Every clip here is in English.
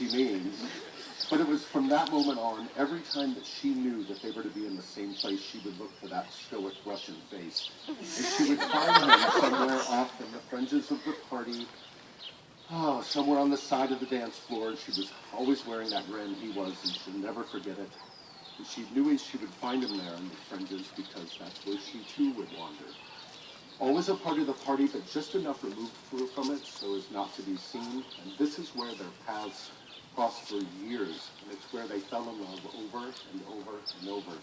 she means. But it was from that moment on, every time that she knew that they were to be in the same place, she would look for that stoic Russian face. And she would find him somewhere off in the fringes of the party, somewhere on the side of the dance floor, and she was always wearing that grin. He was, and she'll never forget it. And she knew she would find him there in the fringes because that's where she too would wander. Always a part of the party, but just enough removed from it so as not to be seen. And this is where their paths crossed for years, and it's where they fell in love over and over and over.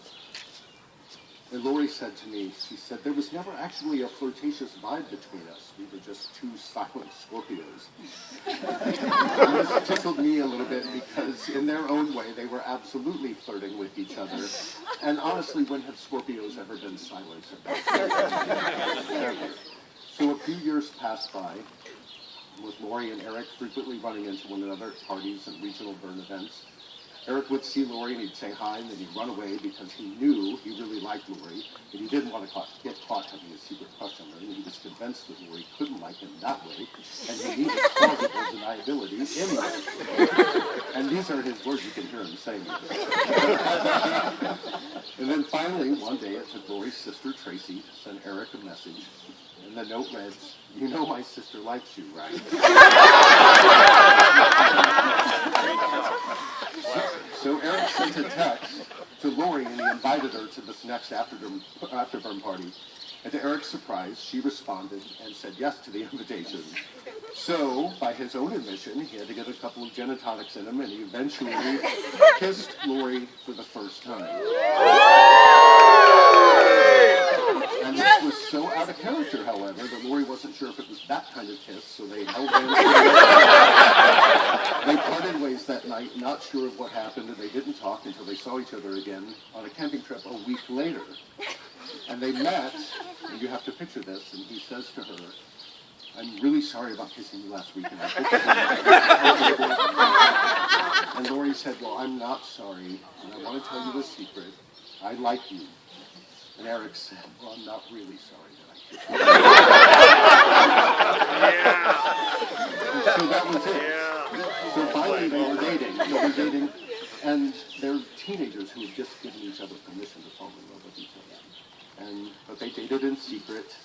And Lori said to me, she said, there was never actually a flirtatious vibe between us. We were just two silent Scorpios. And this tickled me a little bit because in their own way, they were absolutely flirting with each other. And honestly, when have Scorpios ever been silent? So a few years passed by, with Lori and Eric frequently running into one another at parties and regional burn events. Eric would see Lori and he'd say hi, and then he'd run away because he knew he really liked Lori, and he didn't want to get caught having a secret crush on her, and he was convinced that Lori couldn't like him that way, and he needed plausible deniability in that. And these are his words, you can hear him saying this. And then finally, one day, it took Lori's sister, Tracy, to send Eric a message, and the note read, "You know my sister likes you, right?" So Eric sent a text to Lori, and he invited her to this next afterburn party. And to Eric's surprise, she responded and said yes to the invitation. So, by his own admission, he had to get a couple of gin and tonics in him, and he eventually kissed Lori for the first time. And this was so out of character, however, that Lori wasn't sure if it was that kind of kiss, so they held hands. They parted ways that night, not sure of what happened, and they didn't talk until they saw each other again on a camping trip a week later. And they met, and you have to picture this, and he says to her, "I'm really sorry about kissing you last weekend." And Lori said, "Well, I'm not sorry, and I want to tell you a secret. I like you." And Eric said, "Well, I'm not really sorry that I kissed you." So that was it. So finally they were dating, and they're teenagers who had just given each other permission to fall in love with each other. But they dated in secret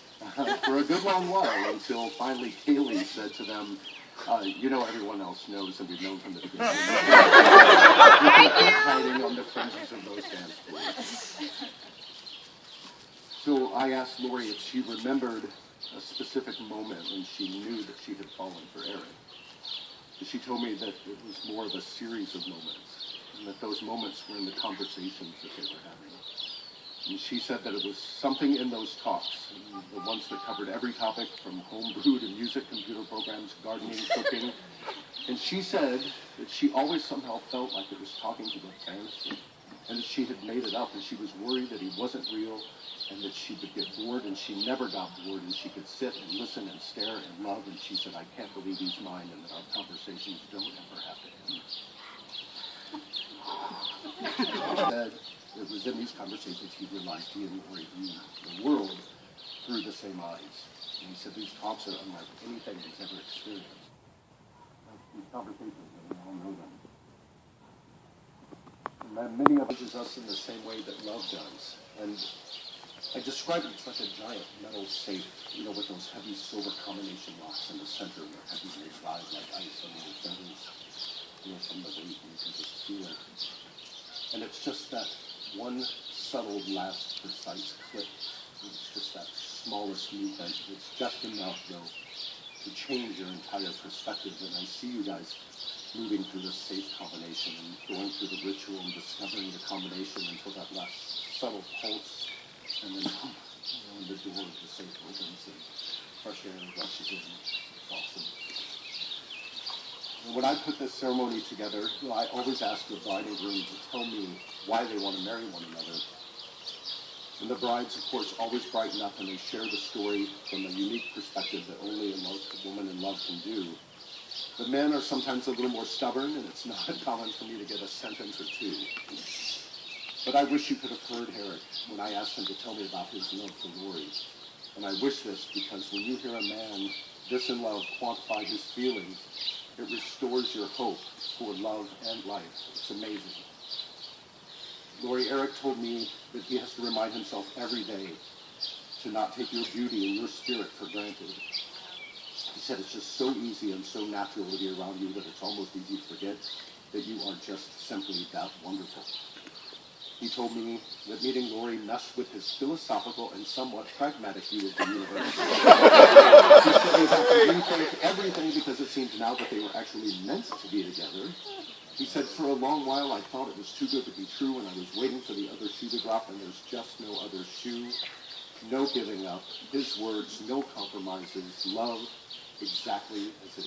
for a good long while until finally Kaylee said to them, everyone else knows that we've known from the beginning. Hiding on the fringes of those dance floors. So I asked Lori if she remembered a specific moment when she knew that she had fallen for Eric. And she told me that it was more of a series of moments, and that those moments were in the conversations that they were having. And she said that it was something in those talks, the ones that covered every topic from home brewed and music, computer programs, gardening, cooking. And she said that she always somehow felt like it was talking to the fans, and that she had made it up, and she was worried that he wasn't real, and that she would get bored, and she never got bored, and she could sit and listen and stare and love, and she said, "I can't believe he's mine, and that our conversations don't ever have to end." It was in these conversations he realized he and Lori viewed the world through the same eyes. And he said, "These talks are unlike anything he's ever experienced." These conversations, we all know them. And many of us in the same way that love does. And I describe it as like a giant metal safe, with those heavy silver combination locks in the center where heavy may glide like ice on your fingers. From the weight, you can just feel it. And it's just that one subtle, last, precise click. It's just that smallest movement. It's just enough, though, to change your entire perspective. And I see you guys moving through this safe combination and going through the ritual and discovering the combination until that last subtle pulse, and then the door of the safe opens and fresh air rushes in. It's awesome. And when I put this ceremony together, I always ask the bride and groom to tell me why they want to marry one another. And the brides, of course, always brighten up and they share the story from a unique perspective that only a woman in love can do. The men are sometimes a little more stubborn, and it's not uncommon for me to get a sentence or two. But I wish you could have heard Eric when I asked him to tell me about his love for Lori. And I wish this because when you hear a man this in love quantify his feelings, It restores your hope for love and life. It's amazing. Lori, Eric told me that he has to remind himself every day to not take your beauty and your spirit for granted. He said it's just so easy and so natural to be around you that it's almost easy to forget that you are just simply that wonderful. He told me that meeting Lori messed with his philosophical and somewhat pragmatic view of the universe. He said he had to rethink everything because it seemed now that they were actually meant to be together. He said, for a long while I thought it was too good to be true, and I was waiting for the other shoe to drop, and there's just no other shoe. No giving up. His words, no compromises. Love exactly as it is.